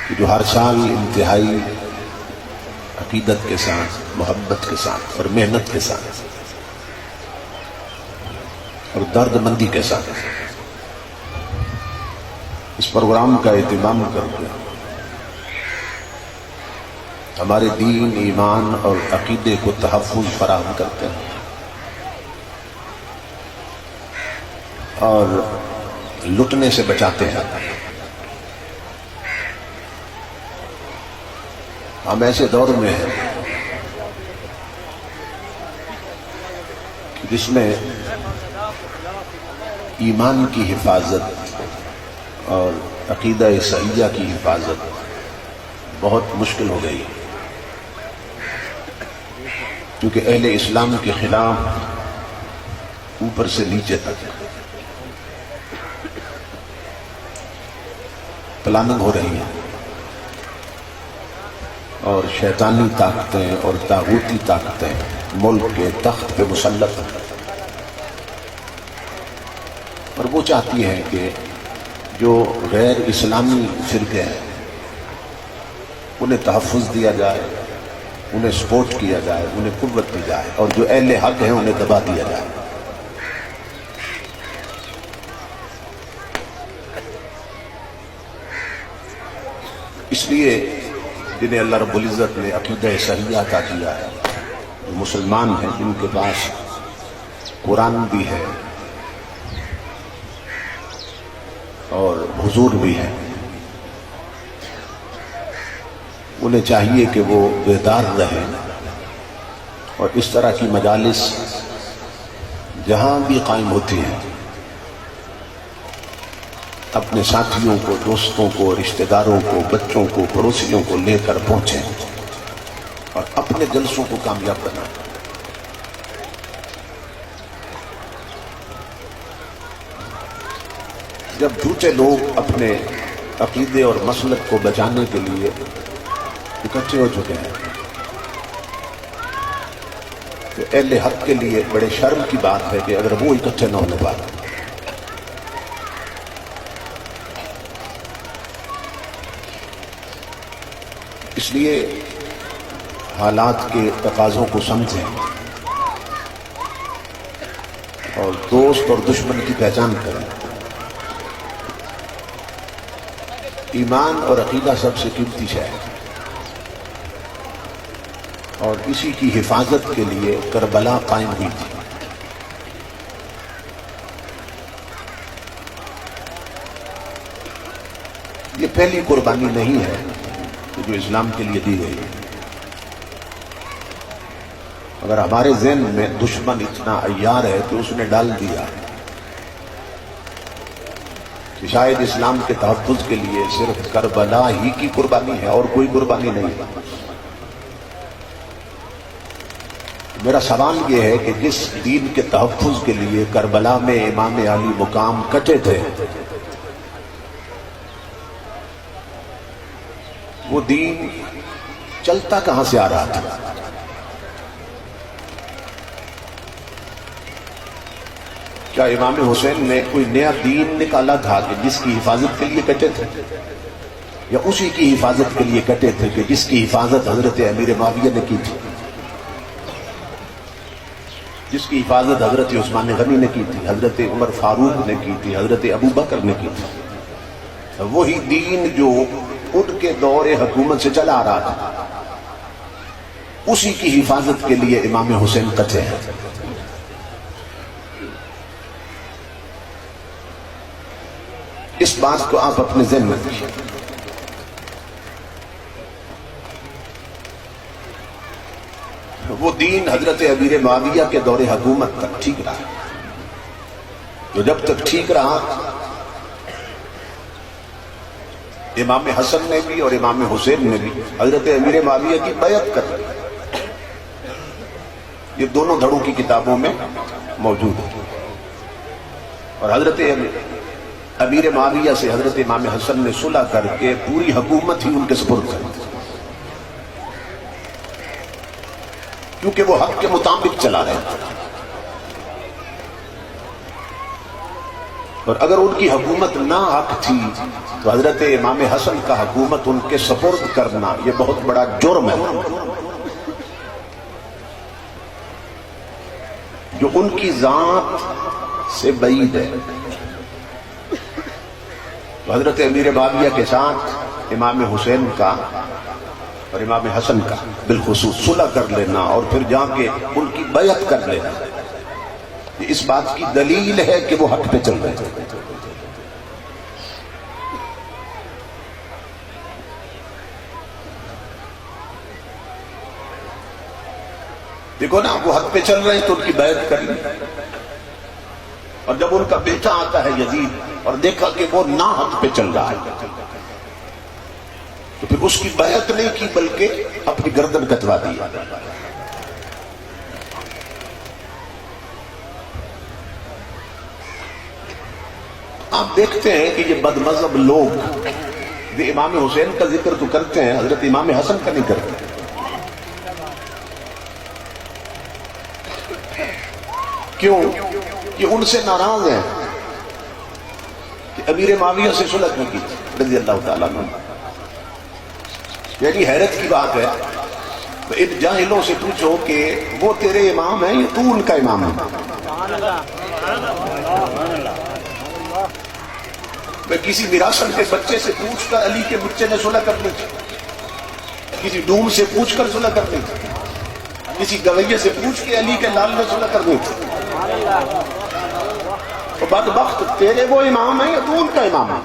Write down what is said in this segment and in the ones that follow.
کہ جو ہر سال انتہائی عقیدت کے ساتھ، محبت کے ساتھ اور محنت کے ساتھ اور درد مندی کے ساتھ اس پروگرام کا اہتمام کرتے ہیں، ہمارے دین، ایمان اور عقیدے کو تحفظ فراہم کرتے ہیں اور لٹنے سے بچاتے ہیں۔ ہم ایسے دور میں ہیں جس میں ایمان کی حفاظت اور عقیدہ صحیحہ کی حفاظت بہت مشکل ہو گئی، کیونکہ اہل اسلام کے خلاف اوپر سے نیچے تک پلاننگ ہو رہی ہے اور شیطانی طاقتیں اور طاغوتی طاقتیں ملک کے تخت پہ مسلط ہیں، اور وہ چاہتی ہے کہ جو غیر اسلامی فرقے ہیں انہیں تحفظ دیا جائے، انہیں سپورٹ کیا جائے، انہیں قوت دی جائے، اور جو اہل حق ہیں انہیں دبا دیا جائے۔ اس لیے جنہیں اللہ رب العزت نے عقیدہ صحیحہ عطا کیا ہے، جو مسلمان ہیں، جن کے پاس قرآن بھی ہے اور حضور بھی ہے، انہیں چاہیے کہ وہ بیدار رہیں اور اس طرح کی مجالس جہاں بھی قائم ہوتی ہیں اپنے ساتھیوں کو، دوستوں کو، رشتہ داروں کو، بچوں کو، پڑوسیوں کو لے کر پہنچیں اور اپنے جلسوں کو کامیاب بنائیں۔ جب جھوٹے لوگ اپنے عقیدے اور مسلک کو بچانے کے لیے اکٹھے ہو چکے ہیں تو اہل حق کے لیے بڑے شرم کی بات ہے کہ اگر وہ اکٹھے نہ ہونے پائے۔ اس لیے حالات کے تقاضوں کو سمجھیں اور دوست اور دشمن کی پہچان کریں۔ ایمان اور عقیدہ سب سے قیمتی شے ہے، اور اسی کی حفاظت کے لیے کربلا قائم ہوئی تھی۔ یہ پہلی قربانی نہیں ہے جو اسلام کے لیے دی گئی۔ اگر ہمارے ذہن میں دشمن اتنا عیار ہے کہ اس نے ڈال دیا کہ شاید اسلام کے تحفظ کے لیے صرف کربلا ہی کی قربانی ہے اور کوئی قربانی نہیں ہے، میرا سوال یہ ہے کہ جس دین کے تحفظ کے لیے کربلا میں امام علی مقام کٹے تھے، وہ دین چلتا کہاں سے آ رہا تھا؟ کیا امام حسین نے کوئی نیا دین نکالا تھا کہ جس کی حفاظت کے لیے کٹے تھے، یا اسی کی حفاظت کے لیے کٹے تھے کہ جس کی حفاظت حضرت امیر معاویہ نے کی تھی، جس کی حفاظت حضرت عثمان غنی نے کی تھی، حضرت عمر فاروق نے کی تھی، حضرت ابو بکر نے کی تھی؟ وہی دین جو ان کے دور حکومت سے چلا آ رہا تھا، اسی کی حفاظت کے لیے امام حسین کٹے ہیں۔ اس بات کو آپ اپنے ذہن میں رکھیے۔ وہ دین حضرت امیر معاویہ کے دور حکومت تک ٹھیک رہا، جو جب تک ٹھیک رہا امام حسن نے بھی اور امام حسین نے بھی حضرت امیر معاویہ کی بیعت کر لی۔ یہ دونوں دھڑوں کی کتابوں میں موجود ہے، اور حضرت امیر معاویہ سے حضرت امام حسن نے صلح کر کے پوری حکومت ہی ان کے سپرد کر دی، کیونکہ وہ حق کے مطابق چلا رہے تھے۔ اور اگر ان کی حکومت نہ حق تھی تو حضرت امام حسن کا حکومت ان کے سپرد کرنا یہ بہت بڑا جرم ہے جو ان کی ذات سے بعید ہے. تو حضرت امیر معاویہ کے ساتھ امام حسین کا اور امام حسن کا بالخصوص صلح کر لینا اور پھر جا کے ان کی بیعت کر لینا یہ اس بات کی دلیل ہے کہ وہ حق پہ چل رہے ہیں. دیکھو نا وہ حق پہ چل رہے ہیں تو ان کی بیعت کر لی اور جب ان کا بیٹا آتا ہے یزید اور دیکھا کہ وہ نا حق پہ چل رہا ہے تو پھر اس کی بیعت نہیں کی بلکہ اپنی گردن کتوا دی. آپ دیکھتے ہیں کہ یہ بد مذہب لوگ یہ امام حسین کا ذکر تو کرتے ہیں حضرت امام حسن کا نہیں کرتے. کیوں؟ کہ ان سے ناراض ہیں کہ امیر معاویہ سے صلح نہیں کی رضی اللہ تعالیٰ عنہ. یعنی حیرت کی بات ہے ان جاہلوں سے پوچھو کہ وہ تیرے امام ہیں یا تو ان کا امام ہے. میں کسی میراسن کے بچے سے پوچھ کر علی کے بچے نے صلح کر لی تھی, کسی ڈوم سے پوچھ کر صلح کر لی تھی, کسی گویے سے پوچھ کے علی کے لال نے صلح کر دی تھی. تو بدبخت تیرے وہ امام ہیں یا تو ان کا امام ہے.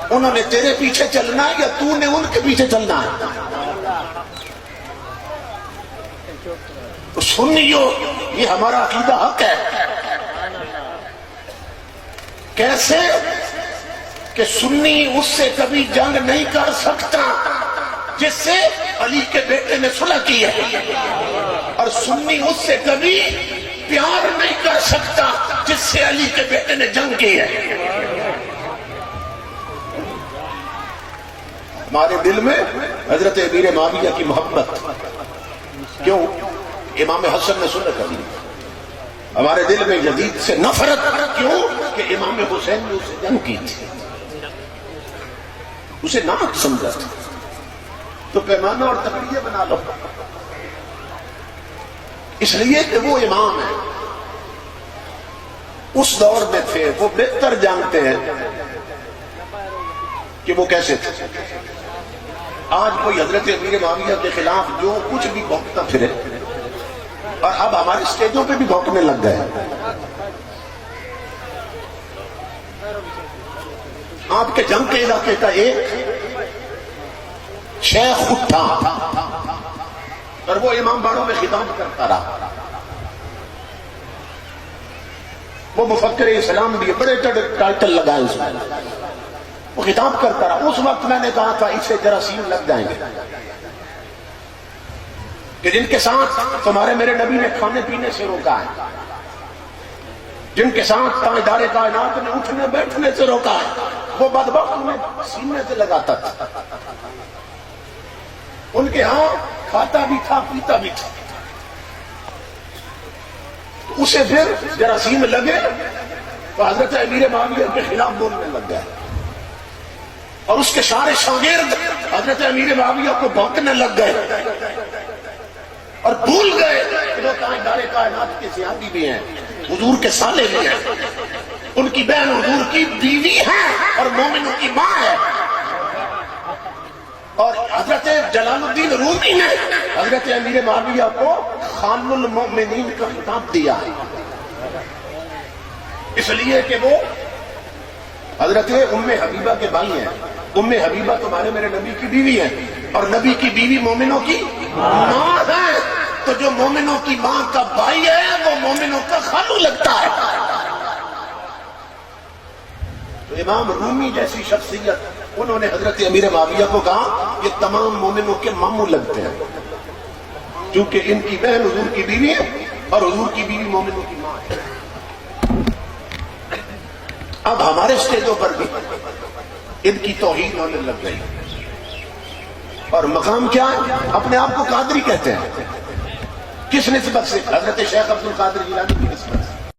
انہوں نے تیرے پیچھے چلنا ہے یا تو نے ان کے پیچھے چلنا ہے. تو سنیو یہ ہمارا عقیدہ حق ہے. کیسے کہ سنی اس سے کبھی جنگ نہیں کر سکتا جس سے علی کے بیٹے نے صلح کی ہے, اور سنی اس سے کبھی پیار نہیں کر سکتا جس سے علی کے بیٹے نے جنگ کی ہے. ہمارے دل میں حضرت امیر معاویہ کی محبت, کیوں؟ امام حسن نے صلح کر لی. ہمارے دل میں یزید سے نفرت, کیوں؟ کہ امام حسین نے اسے جنگ کی تھی, اسے ناحق سمجھا تھا. تو پیمانہ اور تقریہ بنا لو, اس لیے کہ وہ امام ہیں, اس دور میں تھے, وہ بہتر جانتے ہیں کہ وہ کیسے تھے. آج کوئی حضرت امیر معاویہ کے خلاف جو کچھ بھی بھونکتا پھرے, اور اب ہمارے اسٹیجوں پہ بھی بھونکنے لگ گئے. آپ کے جنگ کے علاقے کا ایک شیخ اٹھا اور وہ امام باڑوں میں خطاب کرتا رہا. وہ مفکر اسلام بھی بڑے ٹائٹل لگائے اس میں, وہ خطاب کرتا رہا. اس وقت میں نے کہا تھا اسے جراثیم لگ جائیں گے کہ جن کے ساتھ تمہارے میرے نبی نے کھانے پینے سے روکا ہے, جن کے ساتھ تاجدار کائنات نے اٹھنے بیٹھنے سے روکا ہے, وہ بدبخت میں سینے سے لگاتا تھا. ان کے ہاں کھاتا بھی تھا پیتا بھی تھا. اسے پھر جراثیم لگے تو حضرت امیر معاویہ کے خلاف بولنے لگ گئے, اور اس کے سارے شاگرد حضرت امیر معاویہ کو بھونکنے لگ گئے اور بھول گئے کہ وہ تاجدار کائنات کے سیادی بھی ہیں, حضور کے سالے بھی ہیں, ان کی بہن حضور کی بیوی ہے اور مومنوں کی ماں ہے. اور حضرت جلال الدین رومی نے حضرت امیر معاویہ کو خان المؤمنین کا خطاب دیا ہے, اس لیے کہ وہ حضرت ام حبیبہ کے بھائی ہیں. ام حبیبہ تمہارے میرے نبی کی بیوی ہے, اور نبی کی بیوی مومنوں کی ماں ہے. تو جو مومنوں کی ماں کا بھائی ہے وہ مومنوں کا خالو لگتا ہے. تو امام رومی جیسی شخصیت, انہوں نے حضرت امیر معاویہ کو کہا یہ تمام مومنوں کے ماموں لگتے ہیں, کیونکہ ان کی بہن حضور کی بیوی ہے اور حضور کی بیوی مومنوں کی ماں ہے. اب ہمارے اسٹیجوں پر بھی ان کی توہین ہونے لگ گئی, اور مقام کیا ہے؟ اپنے آپ کو قادری کہتے ہیں. کس نسبت سے؟ حضرت شیخ عبد القادر جیلانی کی نسبت سے.